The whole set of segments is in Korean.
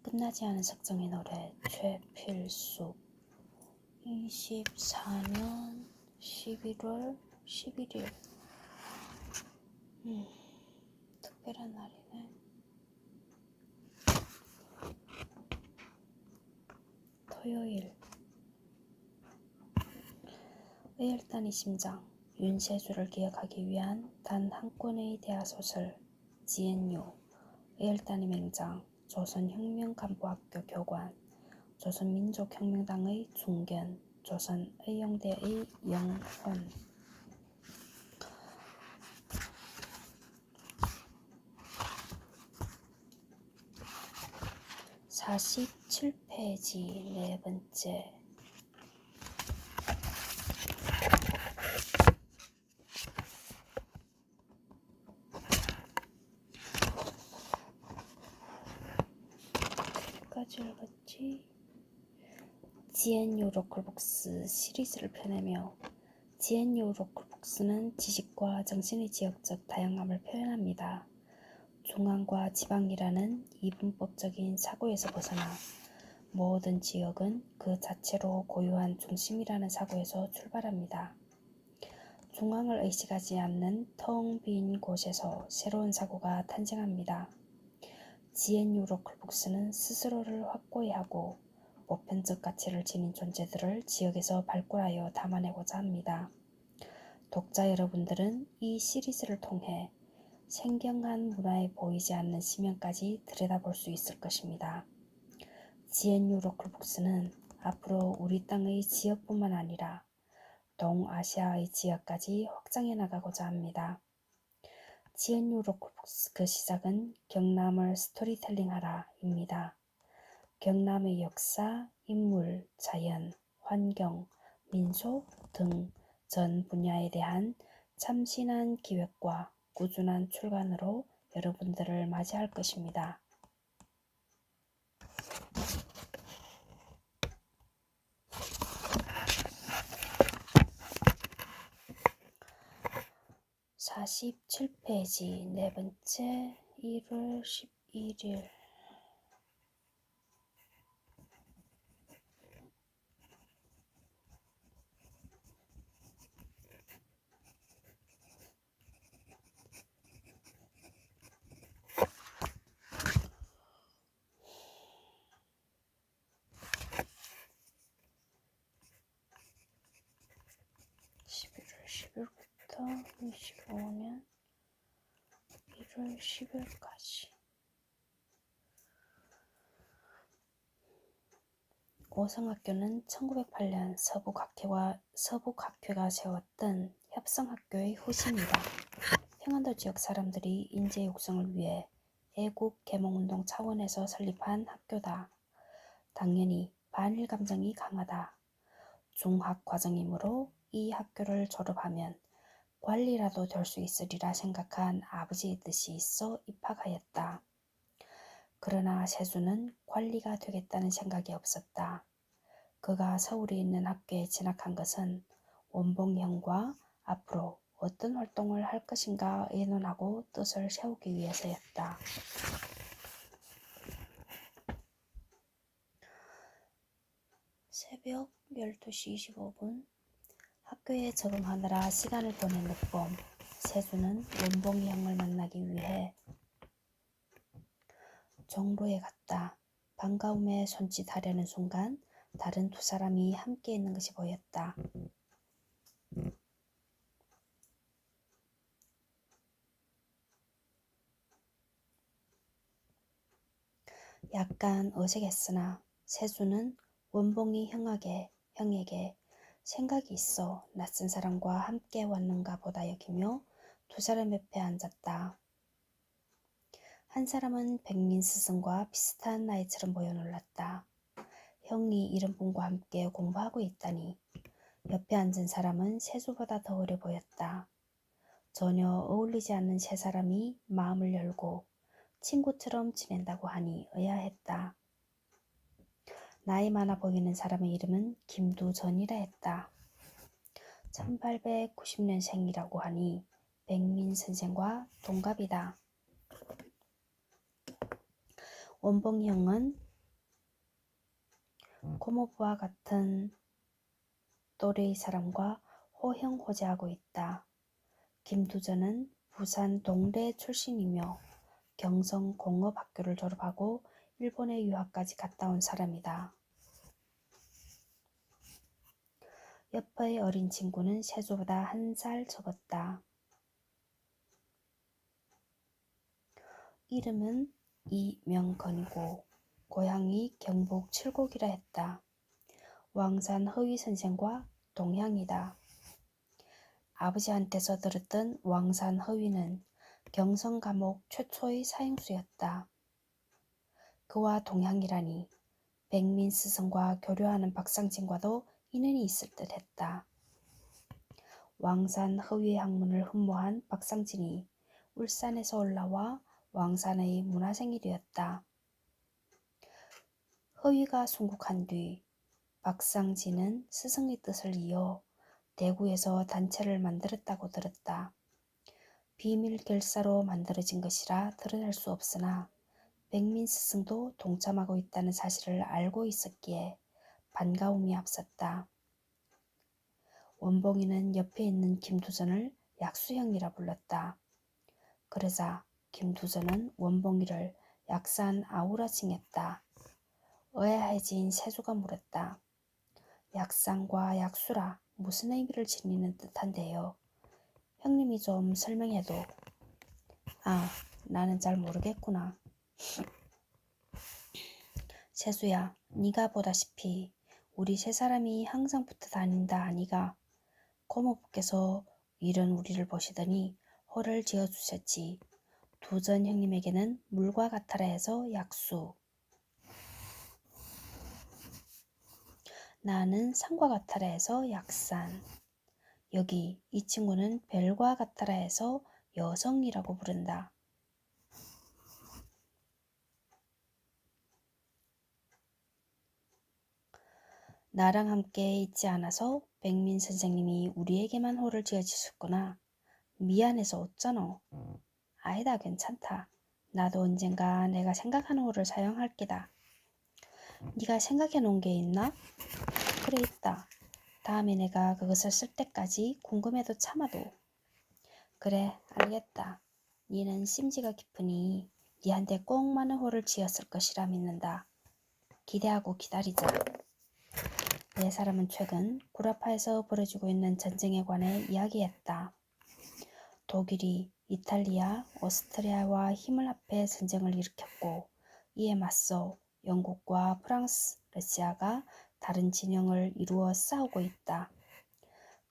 끝나지 않은 색정의 노래 최필숙 24년 11월 11일 특별한 날이네. 토요일. 의열단의 심장 윤세주를 기억하기 위한 단 한 권의 대하소설 지엔유. 의열단의 맹장 조선혁명간부학교 교관, 조선민족혁명당의 중견, 조선의용대의 영혼. 47페이지 네 번째. 어디까지 읽었지? 지엔유 로컬북스 시리즈를 펴내며 지엔유 로컬북스는 지식과 정신의 지역적 다양함을 표현합니다. 중앙과 지방이라는 이분법적인 사고에서 벗어나 모든 지역은 그 자체로 고유한 중심이라는 사고에서 출발합니다. 중앙을 의식하지 않는 텅 빈 곳에서 새로운 사고가 탄생합니다. 지엔유 로컬북스는 스스로를 확고히 하고 보편적 가치를 지닌 존재들을 지역에서 발굴하여 담아내고자 합니다. 독자 여러분들은 이 시리즈를 통해 생경한 문화에 보이지 않는 심연까지 들여다볼 수 있을 것입니다. 지엔유 로컬북스는 앞으로 우리 땅의 지역뿐만 아니라 동아시아의 지역까지 확장해 나가고자 합니다. 지엔유 로컬북스 그 시작은 경남을 스토리텔링하라 입니다. 경남의 역사, 인물, 자연, 환경, 민속 등 전 분야에 대한 참신한 기획과 꾸준한 출간으로 여러분들을 맞이할 것입니다. (47페이지) 네 번째. 1월 11일. (11월 10일부터 25년 1월 10일까지) 오성학교는 1908년 서북학회가 세웠던 협성학교의 후시입니다. 평안도 지역 사람들이 인재 육성을 위해 애국 개몽운동 차원에서 설립한 학교다. 당연히 반일 감정이 강하다. 중학 과정이므로 이 학교를 졸업하면 관리라도 될 수 있으리라 생각한 아버지의 뜻이 있어 입학하였다. 그러나 세수는 관리가 되겠다는 생각이 없었다. 그가 서울에 있는 학교에 진학한 것은 원봉이 형과 앞으로 어떤 활동을 할 것인가 의논하고 뜻을 세우기 위해서였다. 새벽 12시 25분 학교에 적응하느라 시간을 보낸 늦봄, 세수는 원봉이 형을 만나기 위해 종로에 갔다. 반가움에 손짓하려는 순간 다른 두 사람이 함께 있는 것이 보였다. 약간 어색했으나 세수는 원봉이 형에게 생각이 있어 낯선 사람과 함께 왔는가 보다 여기며 두 사람 옆에 앉았다. 한 사람은 백민 스승과 비슷한 나이처럼 보여 놀랐다. 형이 이런 분과 함께 공부하고 있다니. 옆에 앉은 사람은 세수보다 더 어려 보였다. 전혀 어울리지 않는 세 사람이 마음을 열고 친구처럼 지낸다고 하니 의아했다. 나이 많아 보이는 사람의 이름은 김두전이라 했다. 1890년생이라고 하니 백민 선생과 동갑이다. 원봉이 형은 고모부와 같은 또래의 사람과 호형호재하고 있다. 김두전은 부산 동래 출신이며 경성공업학교를 졸업하고 일본에 유학까지 갔다 온 사람이다. 옆의 어린 친구는 세조보다 1살 적었다. 이름은 이명건이고 고향이 경북 칠곡이라 했다. 왕산 허위 선생과 동향이다. 아버지한테서 들었던 왕산 허위는 경성 감옥 최초의 사형수였다. 그와 동향이라니 백민 스승과 교류하는 박상진과도 인연이 있을 듯했다. 왕산 허위의 학문을 흠모한 박상진이 울산에서 올라와 왕산의 문화생일이었다. 허위가 순국한 뒤 박상진은 스승의 뜻을 이어 대구에서 단체를 만들었다고 들었다. 비밀 결사로 만들어진 것이라 드러날 수 없으나 백민 스승도 동참하고 있다는 사실을 알고 있었기에 반가움이 앞섰다. 원봉이는 옆에 있는 김두전을 약수형이라 불렀다. 그러자 김두전은 원봉이를 약산 아우라 칭했다. 의아해진 세조가 물었다. 약산과 약수라 무슨 의미를 지니는 듯한데요. 형님이 좀 설명해도. 아, 나는 잘 모르겠구나. 세수야, 네가 보다시피 우리 세 사람이 항상 붙어 다닌다 하니가 고모부께서 이런 우리를 보시더니 호를 지어주셨지. 두전 형님에게는 물과 같아라 해서 약수, 나는 산과 같아라 해서 약산, 여기 이 친구는 별과 같아라 해서 여성이라고 부른다. 나랑 함께 있지 않아서 백민 선생님이 우리에게만 호를 지어주셨구나. 미안해서 어쩌노. 아니다, 괜찮다. 나도 언젠가 내가 생각하는 호를 사용할 게다. 네가 생각해 놓은 게 있나? 그래, 있다. 다음에 내가 그것을 쓸 때까지 궁금해도 참아도. 그래, 알겠다. 니는 심지가 깊으니 니한테 꼭 많은 호를 지었을 것이라 믿는다. 기대하고 기다리자. 네 사람은 최근 구라파에서 벌어지고 있는 전쟁에 관해 이야기했다. 독일이 이탈리아, 오스트리아와 힘을 합해 전쟁을 일으켰고 이에 맞서 영국과 프랑스, 러시아가 다른 진영을 이루어 싸우고 있다.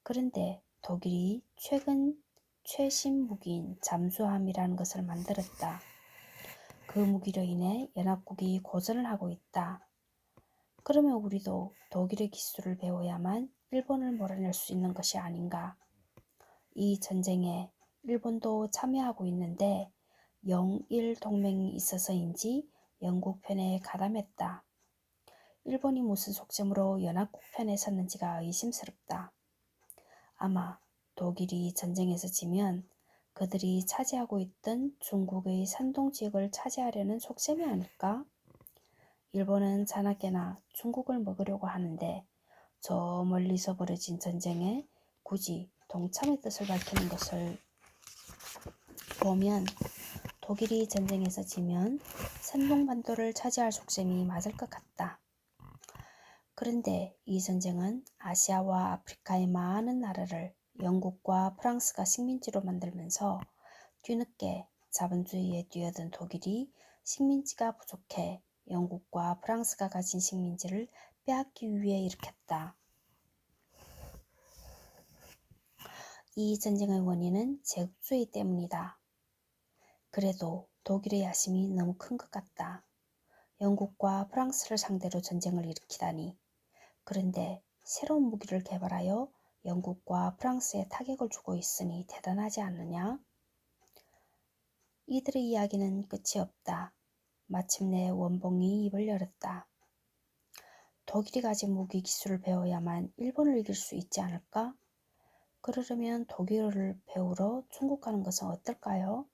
그런데 독일이 최근 최신 무기인 잠수함이라는 것을 만들었다. 그 무기로 인해 연합국이 고전을 하고 있다. 그러면 우리도 독일의 기술을 배워야만 일본을 몰아낼 수 있는 것이 아닌가. 이 전쟁에 일본도 참여하고 있는데 영일 동맹이 있어서인지 영국 편에 가담했다. 일본이 무슨 속셈으로 연합국 편에 섰는지가 의심스럽다. 아마 독일이 전쟁에서 지면 그들이 차지하고 있던 중국의 산동 지역을 차지하려는 속셈이 아닐까? 일본은 자나깨나 중국을 먹으려고 하는데 저 멀리서 벌어진 전쟁에 굳이 동참의 뜻을 밝히는 것을 보면 독일이 전쟁에서 지면 산동반도를 차지할 속셈이 맞을 것 같다. 그런데 이 전쟁은 아시아와 아프리카의 많은 나라를 영국과 프랑스가 식민지로 만들면서 뒤늦게 자본주의에 뛰어든 독일이 식민지가 부족해 영국과 프랑스가 가진 식민지를 빼앗기 위해 일으켰다. 이 전쟁의 원인은 제국주의 때문이다. 그래도 독일의 야심이 너무 큰 것 같다. 영국과 프랑스를 상대로 전쟁을 일으키다니. 그런데 새로운 무기를 개발하여 영국과 프랑스에 타격을 주고 있으니 대단하지 않느냐? 이들의 이야기는 끝이 없다. 마침내 원봉이 입을 열었다. 독일이 가진 무기 기술을 배워야만 일본을 이길 수 있지 않을까? 그러려면 독일어를 배우러 중국 가는 것은 어떨까요?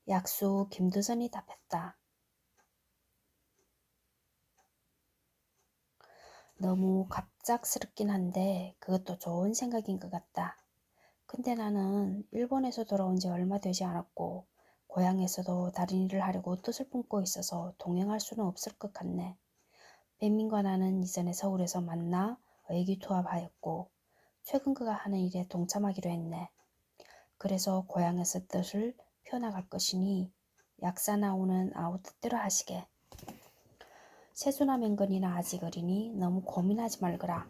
약수 김두선이 답했다. 너무 갑작스럽긴 한데 그것도 좋은 생각인 것 같다. 근데 나는 일본에서 돌아온 지 얼마 되지 않았고 고향에서도 다른 일을 하려고 뜻을 품고 있어서 동행할 수는 없을 것 같네. 빈민과 나는 이전에 서울에서 만나 의기투합하였고 최근 그가 하는 일에 동참하기로 했네. 그래서 고향에서 뜻을 펴나갈 것이니 약사 나오는 아우 뜻대로 하시게. 세수나 맹건이나 아직 어리니 너무 고민하지 말거라.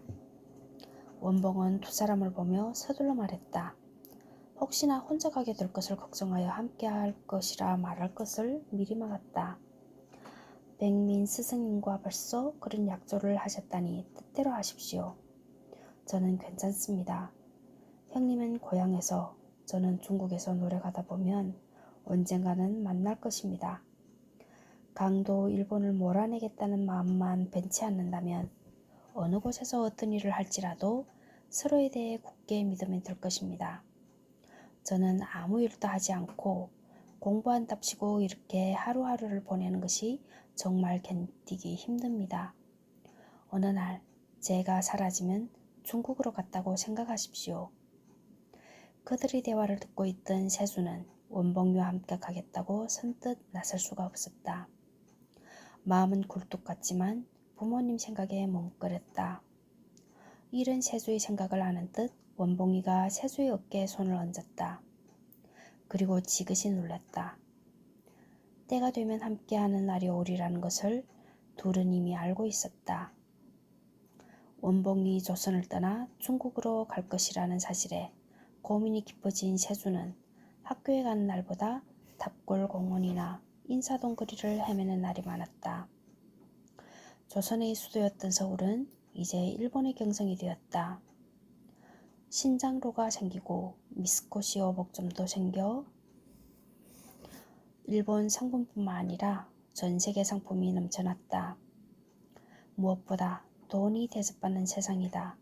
원봉은 두 사람을 보며 서둘러 말했다. 혹시나 혼자 가게 될 것을 걱정하여 함께할 것이라 말할 것을 미리 막았다. 백민 스승님과 벌써 그런 약조를 하셨다니 뜻대로 하십시오. 저는 괜찮습니다. 형님은 고향에서, 저는 중국에서 노래 가다 보면 언젠가는 만날 것입니다. 강도 일본을 몰아내겠다는 마음만 변치 않는다면 어느 곳에서 어떤 일을 할지라도 서로에 대해 굳게 믿으면 될 것입니다. 저는 아무 일도 하지 않고 공부한답시고 이렇게 하루하루를 보내는 것이 정말 견디기 힘듭니다. 어느 날 제가 사라지면 중국으로 갔다고 생각하십시오. 그들의 대화를 듣고 있던 세수는 원봉유와 함께 가겠다고 선뜻 나설 수가 없었다. 마음은 굴뚝 같지만 부모님 생각에 머뭇거렸다. 이른 세수의 생각을 아는 듯 원봉이가 세수의 어깨에 손을 얹었다. 그리고 지그시 놀랐다. 때가 되면 함께하는 날이 오리라는 것을 둘은 이미 알고 있었다. 원봉이 조선을 떠나 중국으로 갈 것이라는 사실에 고민이 깊어진 세수는 학교에 가는 날보다 답골 공원이나 인사동 거리를 헤매는 날이 많았다. 조선의 수도였던 서울은 이제 일본의 경성이 되었다. 신장로가 생기고 미스코시 어복점도 생겨 일본 상품뿐만 아니라 전 세계 상품이 넘쳐났다. 무엇보다 돈이 대접받는 세상이다.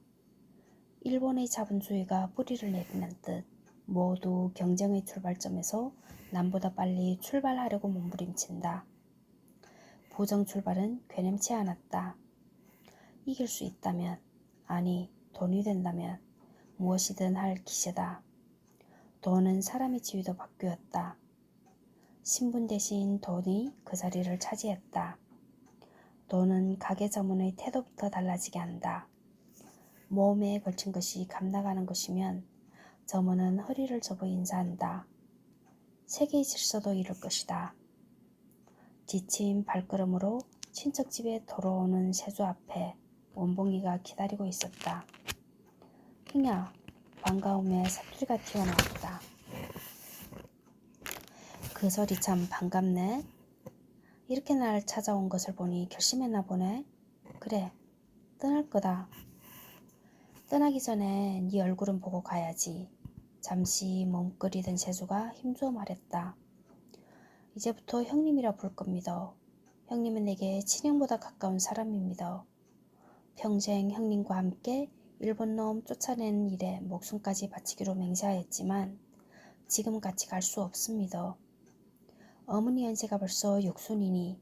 일본의 자본주의가 뿌리를 내리는 듯 모두 경쟁의 출발점에서 남보다 빨리 출발하려고 몸부림친다. 부정 출발은 괴념치 않았다. 이길 수 있다면, 아니 돈이 된다면 무엇이든 할 기세다. 돈은 사람의 지위도 바뀌었다. 신분 대신 돈이 그 자리를 차지했다. 돈은 가게 점원의 태도부터 달라지게 한다. 몸에 걸친 것이 감나가는 것이면 점원은 허리를 접어 인사한다. 세계의 질서도 이룰 것이다. 지친 발걸음으로 친척집에 돌아오는 세수 앞에 원봉이가 기다리고 있었다. 흥야, 반가움에 사투리가 튀어나왔다. 그 소리 참 반갑네. 이렇게 날 찾아온 것을 보니 결심했나 보네. 그래, 떠날 거다. 떠나기 전에 네 얼굴은 보고 가야지. 잠시 멈거리던 세수가 힘주어 말했다. 이제부터 형님이라 부를 겁니다. 형님은 내게 친형보다 가까운 사람입니다. 평생 형님과 함께 일본 놈 쫓아내는 일에 목숨까지 바치기로 맹세하였지만 지금 같이 갈 수 없습니다. 어머니 연세가 벌써 육순이니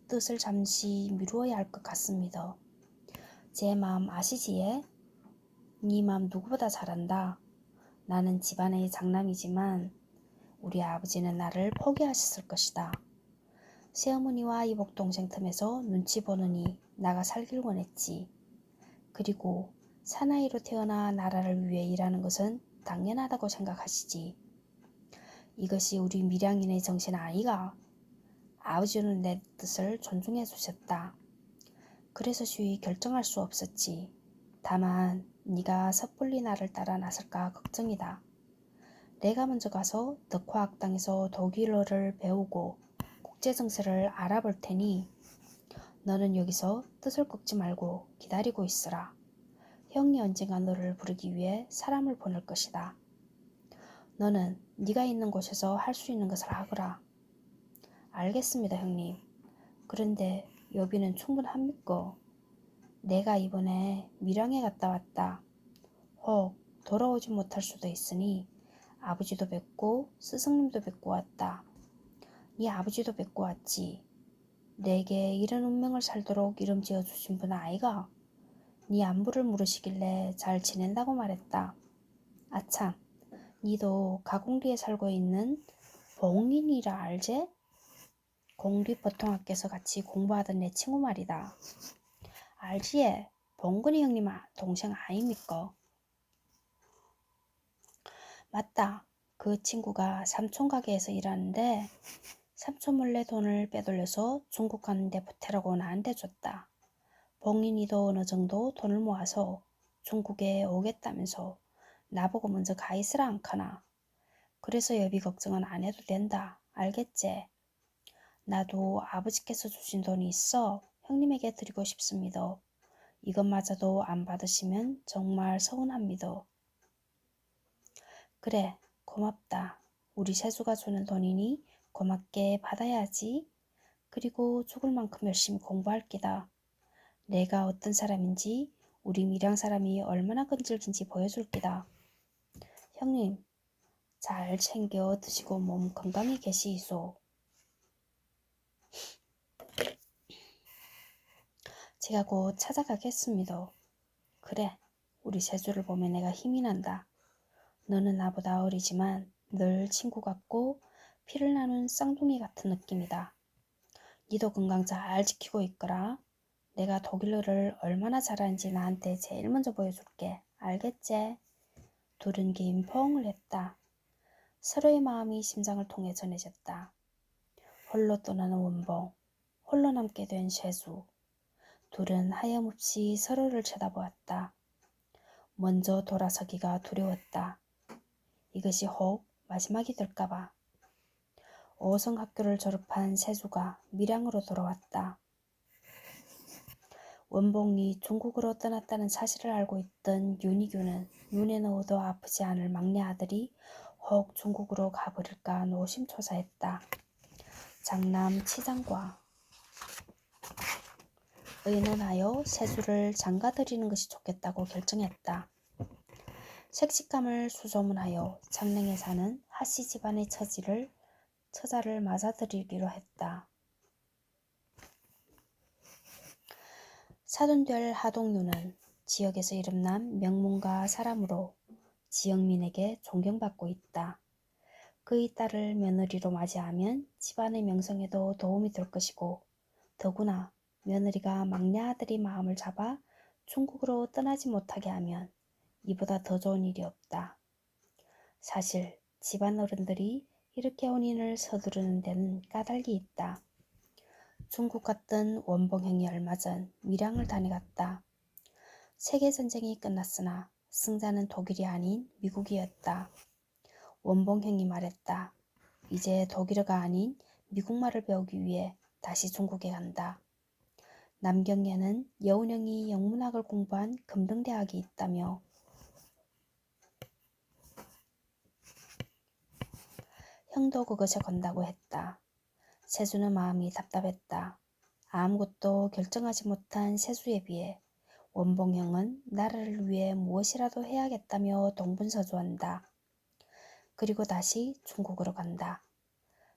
뜻을 잠시 미루어야 할 것 같습니다. 제 마음 아시지? 네 마음 누구보다 잘 안다. 나는 집안의 장남이지만 우리 아버지는 나를 포기하셨을 것이다. 새어머니와 이복 동생 틈에서 눈치 보느니 나가 살길 원했지. 그리고 사나이로 태어나 나라를 위해 일하는 것은 당연하다고 생각하시지. 이것이 우리 밀양인의 정신 아이가? 아버지는 내 뜻을 존중해 주셨다. 그래서 쉬이 결정할 수 없었지. 다만 네가 섣불리 나를 따라 나설까 걱정이다. 내가 먼저 가서 덕화학당에서 독일어를 배우고 국제정세를 알아볼 테니 너는 여기서 뜻을 꺾지 말고 기다리고 있으라. 형이 언젠가 너를 부르기 위해 사람을 보낼 것이다. 너는 네가 있는 곳에서 할 수 있는 것을 하거라. 알겠습니다, 형님. 그런데 여비는 충분합니까? 내가 이번에 밀양에 갔다 왔다. 혹 돌아오지 못할 수도 있으니 아버지도 뵙고 스승님도 뵙고 왔다. 네 아버지도 뵙고 왔지. 내게 이런 운명을 살도록 이름 지어주신 분 아이가? 네 안부를 물으시길래 잘 지낸다고 말했다. 아참, 니도 가공리에 살고 있는 봉인이라 알제? 공립보통학교에서 같이 공부하던 내 친구 말이다. 알지에? 봉근이 형님 동생 아닙니까? 맞다. 그 친구가 삼촌 가게에서 일하는데 삼촌 몰래 돈을 빼돌려서 중국 가는데 보태라고 나한테 줬다. 봉인이도 어느 정도 돈을 모아서 중국에 오겠다면서 나보고 먼저 가 있으라 않카나. 그래서 여비 걱정은 안 해도 된다. 알겠지? 나도 아버지께서 주신 돈이 있어 형님에게 드리고 싶습니다. 이것마저도 안 받으시면 정말 서운합니다. 그래, 고맙다. 우리 세수가 주는 돈이니 고맙게 받아야지. 그리고 죽을 만큼 열심히 공부할 기다. 내가 어떤 사람인지 우리 밀양 사람이 얼마나 끈질긴지 보여줄 기다. 형님, 잘 챙겨 드시고 몸 건강히 계시이소. 제가 곧 찾아가겠습니다. 그래, 우리 세수를 보면 내가 힘이 난다. 너는 나보다 어리지만 늘 친구 같고 피를 나눈 쌍둥이 같은 느낌이다. 니도 건강 잘 지키고 있거라. 내가 독일어를 얼마나 잘하는지 나한테 제일 먼저 보여줄게. 알겠지? 둘은 긴 포옹을 했다. 서로의 마음이 심장을 통해 전해졌다. 홀로 떠나는 원봉, 홀로 남게 된 쇠수. 둘은 하염없이 서로를 쳐다보았다. 먼저 돌아서기가 두려웠다. 이것이 혹 마지막이 될까봐. 어성학교를 졸업한 세수가 밀양으로 돌아왔다. 원봉이 중국으로 떠났다는 사실을 알고 있던 윤희규는 눈에 넣어도 아프지 않을 막내 아들이 혹 중국으로 가버릴까 노심초사했다. 장남 치장과 의논하여 세수를 장가들이는 것이 좋겠다고 결정했다. 색식감을 수소문하여 장릉에 사는 하씨 집안의 처자를 맞아들이기로 했다. 사돈될 하동유는 지역에서 이름난 명문가 사람으로 지역민에게 존경받고 있다. 그의 딸을 며느리로 맞이하면 집안의 명성에도 도움이 될 것이고 더구나 며느리가 막내 아들이 마음을 잡아 중국으로 떠나지 못하게 하면 이보다 더 좋은 일이 없다. 사실 집안 어른들이 이렇게 혼인을 서두르는 데는 까닭이 있다. 중국 갔던 원봉형이 얼마 전 밀양을 다녀갔다. 세계전쟁이 끝났으나 승자는 독일이 아닌 미국이었다. 원봉형이 말했다. 이제 독일어가 아닌 미국말을 배우기 위해 다시 중국에 간다. 남경에는 여운형이 영문학을 공부한 금등대학이 있다며 형도 그것에 건다고 했다. 세수는 마음이 답답했다. 아무것도 결정하지 못한 세수에 비해 원봉형은 나라를 위해 무엇이라도 해야겠다며 동분서주한다. 그리고 다시 중국으로 간다.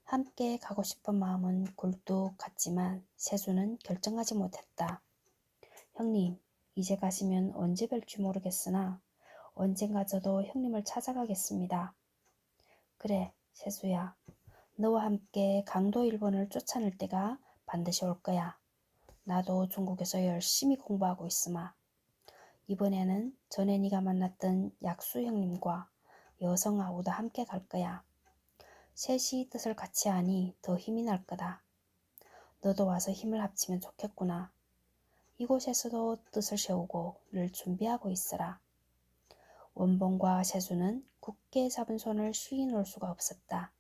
함께 가고 싶은 마음은 굴뚝 같지만 세수는 결정하지 못했다. 형님, 이제 가시면 언제 뵐지 모르겠으나 언젠가 저도 형님을 찾아가겠습니다. 그래, 세수야. 너와 함께 강도 일본을 쫓아낼 때가 반드시 올 거야. 나도 중국에서 열심히 공부하고 있으마. 이번에는 전에 네가 만났던 약수 형님과 여성 아우도 함께 갈 거야. 셋이 뜻을 같이 하니 더 힘이 날 거다. 너도 와서 힘을 합치면 좋겠구나. 이곳에서도 뜻을 세우고 늘 준비하고 있으라. 원봉과 세수는 굳게 잡은 손을 쉬이 놓을 수가 없었다.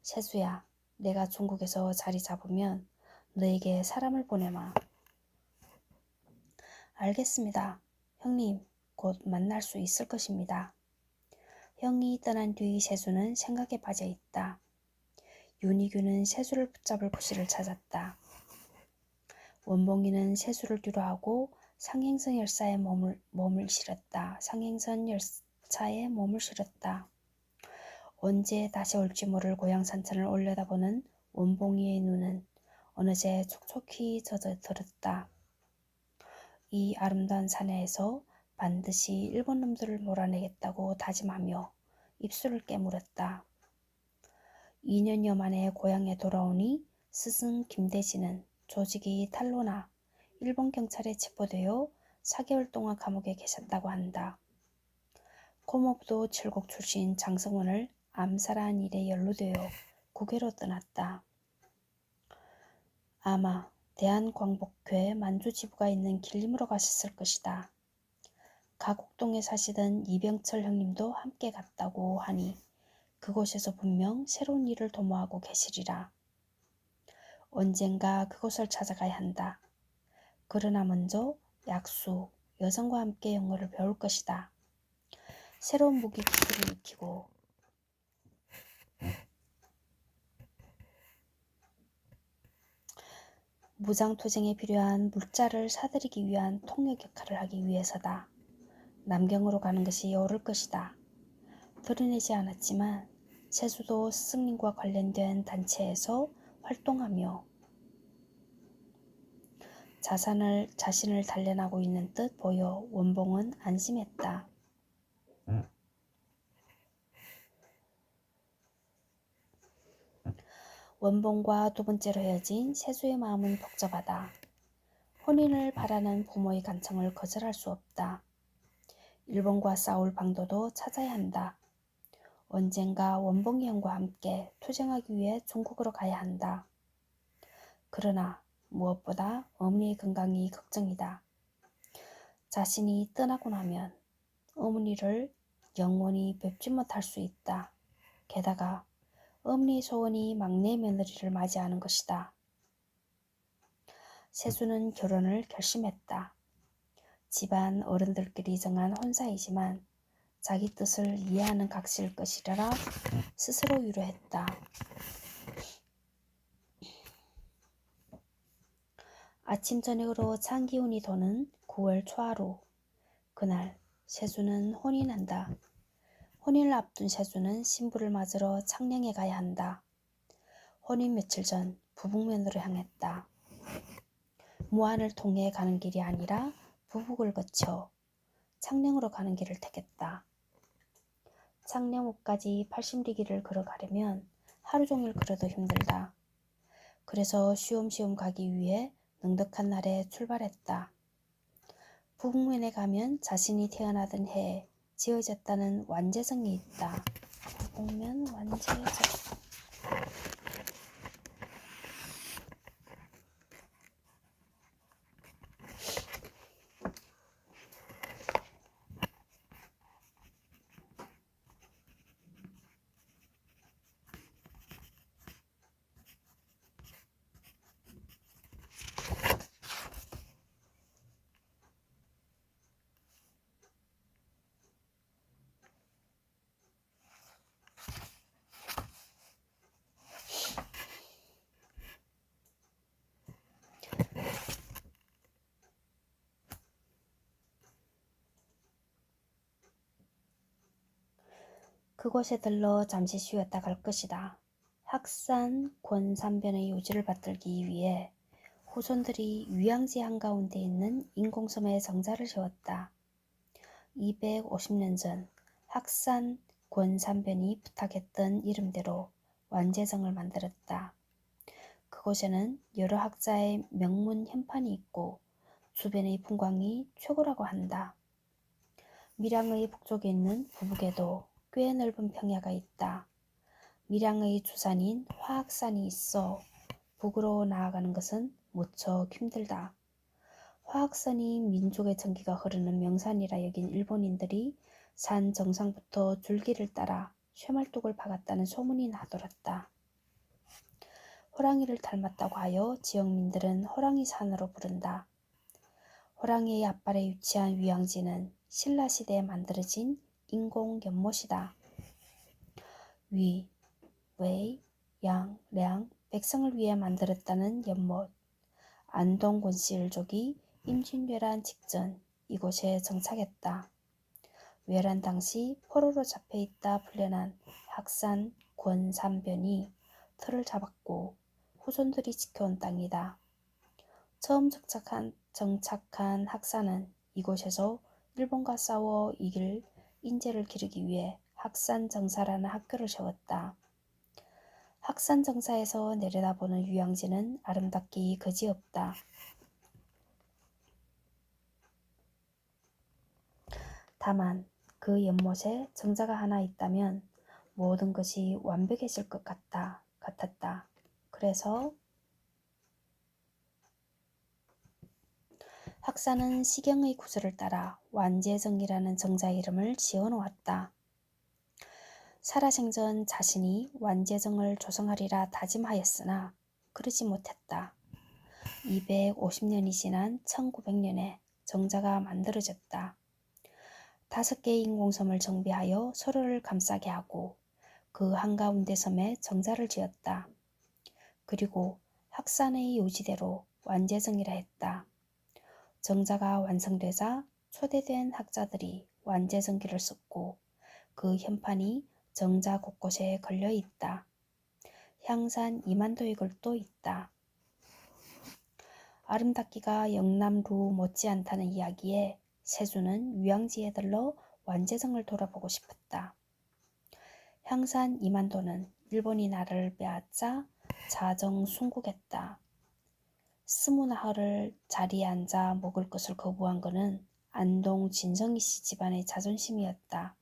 세수야, 내가 중국에서 자리 잡으면 너에게 사람을 보내마. 알겠습니다. 형님, 곧 만날 수 있을 것입니다. 형이 떠난 뒤 세수는 생각에 빠져 있다. 윤희규는 세수를 붙잡을 구실을 찾았다. 원봉이는 세수를 뒤로하고 상행선 열차에 몸을 실었다. 상행선 열차에 몸을 실었다. 언제 다시 올지 모를 고향 산천을 올려다보는 원봉이의 눈은 어느새 촉촉히 젖어들었다. 이 아름다운 사내에서 반드시 일본 놈들을 몰아내겠다고 다짐하며 입술을 깨물었다. 2년여 만에 고향에 돌아오니 스승 김대진은 조직이 탄로나 일본 경찰에 체포되어 4개월 동안 감옥에 계셨다고 한다. 고모부도 칠곡 출신 장성원을 암살한 일에 연루되어 국외로 떠났다. 아마 대한광복회 만주지부가 있는 길림으로 가셨을 것이다. 가곡동에 사시던 이병철 형님도 함께 갔다고 하니 그곳에서 분명 새로운 일을 도모하고 계시리라. 언젠가 그곳을 찾아가야 한다. 그러나 먼저 약수, 여성과 함께 영어를 배울 것이다. 새로운 무기 기술을 익히고 무장투쟁에 필요한 물자를 사들이기 위한 통역 역할을 하기 위해서다. 남경으로 가는 것이 옳을 것이다. 드러내지 않았지만 세수도 스승님과 관련된 단체에서 활동하며 자신을 단련하고 있는 듯 보여 원봉은 안심했다. 원봉과 두 번째로 헤어진 세수의 마음은 복잡하다. 혼인을 바라는 부모의 간청을 거절할 수 없다. 일본과 싸울 방도도 찾아야 한다. 언젠가 원봉이 형과 함께 투쟁하기 위해 중국으로 가야 한다. 그러나 무엇보다 어머니의 건강이 걱정이다. 자신이 떠나고 나면 어머니를 영원히 뵙지 못할 수 있다. 게다가 어머니의 소원이 막내 며느리를 맞이하는 것이다. 세수는 결혼을 결심했다. 집안 어른들끼리 정한 혼사이지만 자기 뜻을 이해하는 각시일 것이라 스스로 위로했다. 아침 저녁으로 찬 기운이 도는 9월 초하루. 그날 세수는 혼인한다. 혼인을 앞둔 세수는 신부를 맞으러 창녕에 가야 한다. 혼인 며칠 전 부북면으로 향했다. 무안을 통해 가는 길이 아니라 부북을 거쳐 창녕으로 가는 길을 택했다. 창녕읍까지 80리길을 걸어가려면 하루 종일 걸어도 힘들다. 그래서 쉬엄쉬엄 가기 위해 넉넉한 날에 출발했다. 부북면에 가면 자신이 태어나던 해에 지어졌다는 완제성이 있다. 부북면 완제성. 그곳에 들러 잠시 쉬었다 갈 것이다. 학산 권산변의 요지를 받들기 위해 후손들이 위양지 한가운데 있는 인공섬에 정자를 세웠다. 250년 전 학산 권산변이 부탁했던 이름대로 완제성을 만들었다. 그곳에는 여러 학자의 명문 현판이 있고 주변의 풍광이 최고라고 한다. 밀양의 북쪽에 있는 부북에도 꽤 넓은 평야가 있다. 밀양의 주산인 화학산이 있어 북으로 나아가는 것은 무척 힘들다. 화학산이 민족의 전기가 흐르는 명산이라 여긴 일본인들이 산 정상부터 줄기를 따라 쇠말뚝을 박았다는 소문이 나돌았다. 호랑이를 닮았다고 하여 지역민들은 호랑이산으로 부른다. 호랑이의 앞발에 위치한 위양지는 신라시대에 만들어진 인공 연못이다. 위, 웨이, 양, 량, 백성을 위해 만들었다는 연못. 안동 권씨 일족이 임진왜란 직전 이곳에 정착했다. 외란 당시 포로로 잡혀있다 풀려난 학산 권산변이 터를 잡았고 후손들이 지켜온 땅이다. 처음 정착한 학사는 이곳에서 일본과 싸워 이길 인재를 기르기 위해 학산정사라는 학교를 세웠다. 학산정사에서 내려다보는 유양지는 아름답기 그지없다. 다만 그 연못에 정자가 하나 있다면 모든 것이 완벽해질 것 같았다. 그래서 학사는 시경의 구슬을 따라 완제정이라는 정자 이름을 지어놓았다. 살아생전 자신이 완제정을 조성하리라 다짐하였으나 그러지 못했다. 250년이 지난 1900년에 정자가 만들어졌다. 5개의 인공섬을 정비하여 서로를 감싸게 하고 그 한가운데 섬에 정자를 지었다. 그리고 학산의 요지대로 완제정이라 했다. 정자가 완성되자 초대된 학자들이 완제정기를 썼고 그 현판이 정자 곳곳에 걸려 있다. 향산 2만도의 글도 있다. 아름답기가 영남루 못지않다는 이야기에 세주는 유양지에 들러 완제정을 돌아보고 싶었다. 향산 2만도는 일본이 나라를 빼앗자 자정순국했다. 스무나흘을 자리에 앉아 먹을 것을 거부한 것은 안동 진성희 씨 집안의 자존심이었다.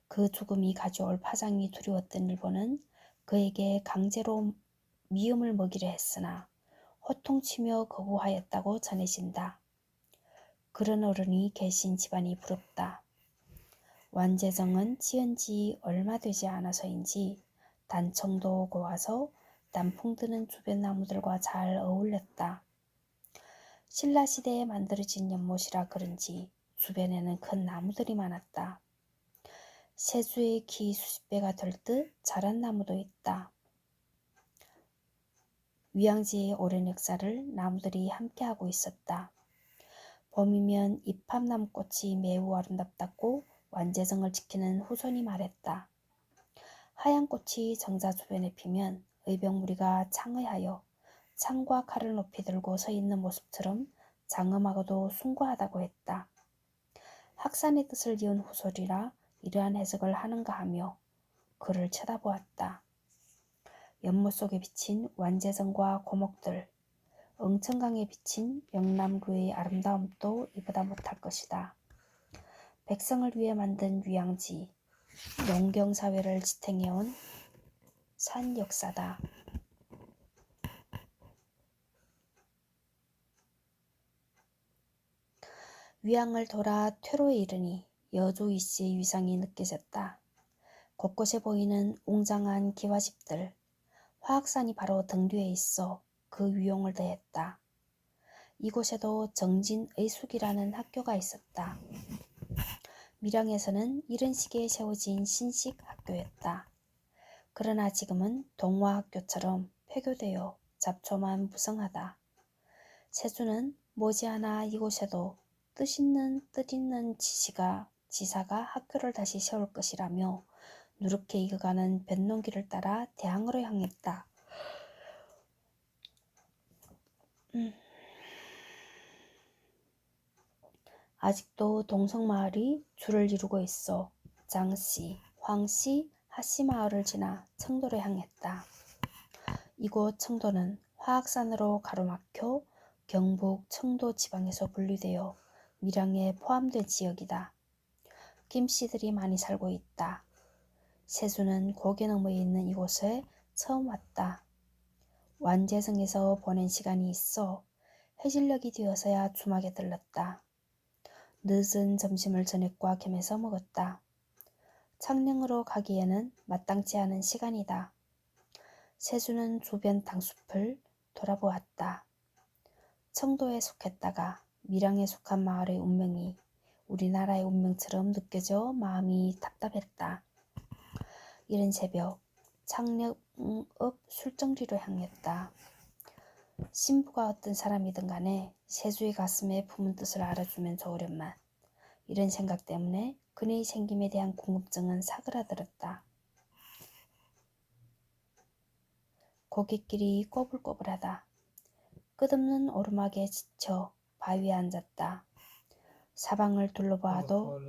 그 죽음이 가져올 파장이 두려웠던 일본은 그에게 강제로 미음을 먹이려 했으나 호통치며 거부하였다고 전해진다. 그런 어른이 계신 집안이 부럽다. 완제정은 지은 지 얼마 되지 않아서인지 단청도 고와서 단풍 드는 주변 나무들과 잘 어울렸다. 신라시대에 만들어진 연못이라 그런지 주변에는 큰 나무들이 많았다. 세주의 키 수십 배가 될 듯 자란 나무도 있다. 위양지의 오랜 역사를 나무들이 함께하고 있었다. 봄이면 이팝나무꽃이 매우 아름답다고 완제정을 지키는 후손이 말했다. 하얀 꽃이 정자 주변에 피면 의병무리가 창의하여 창과 칼을 높이 들고 서 있는 모습처럼 장엄하고도 숭고하다고 했다. 학산의 뜻을 이은 후손이라 이러한 해석을 하는가 하며 그를 쳐다보았다. 연못 속에 비친 완제정과 고목들, 응천강에 비친 영남루의 아름다움도 이보다 못할 것이다. 백성을 위해 만든 유양지, 농경사회를 지탱해온 산 역사다. 위양을 돌아 퇴로에 이르니 여주 이씨의 위상이 느껴졌다. 곳곳에 보이는 웅장한 기와집들, 화학산이 바로 등 뒤에 있어 그 위용을 더했다. 이곳에도 정진의숙이라는 학교가 있었다. 밀양에서는 이른 시기에 세워진 신식 학교였다. 그러나 지금은 동화학교처럼 폐교되어 잡초만 무성하다. 세주는 머지않아 이곳에도 뜻있는 지사가 학교를 다시 세울 것이라며 누렇게 익어가는 뱃농기를 따라 대항으로 향했다. 아직도 동성마을이 줄을 이루고 있어 장씨, 황씨, 하씨 마을을 지나 청도로 향했다. 이곳 청도는 화학산으로 가로막혀 경북 청도 지방에서 분리되어 밀양에 포함된 지역이다. 김씨들이 많이 살고 있다. 세수는 고개 너머에 있는 이곳에 처음 왔다. 완제성에서 보낸 시간이 있어 해질녘이 되어서야 주막에 들렀다. 늦은 점심을 저녁과 겸해서 먹었다. 창녕으로 가기에는 마땅치 않은 시간이다. 세수는 주변 당숲을 돌아보았다. 청도에 속했다가 밀양에 속한 마을의 운명이 우리나라의 운명처럼 느껴져 마음이 답답했다. 이른 새벽 창녕읍 술정리로 향했다. 신부가 어떤 사람이든 간에 세주의 가슴에 품은 뜻을 알아주면 좋으련만 이런 생각 때문에 그네의 생김에 대한 궁금증은 사그라들었다. 고깃길이 꼬불꼬불하다. 끝없는 오르막에 지쳐 바위에 앉았다. 사방을 둘러보아도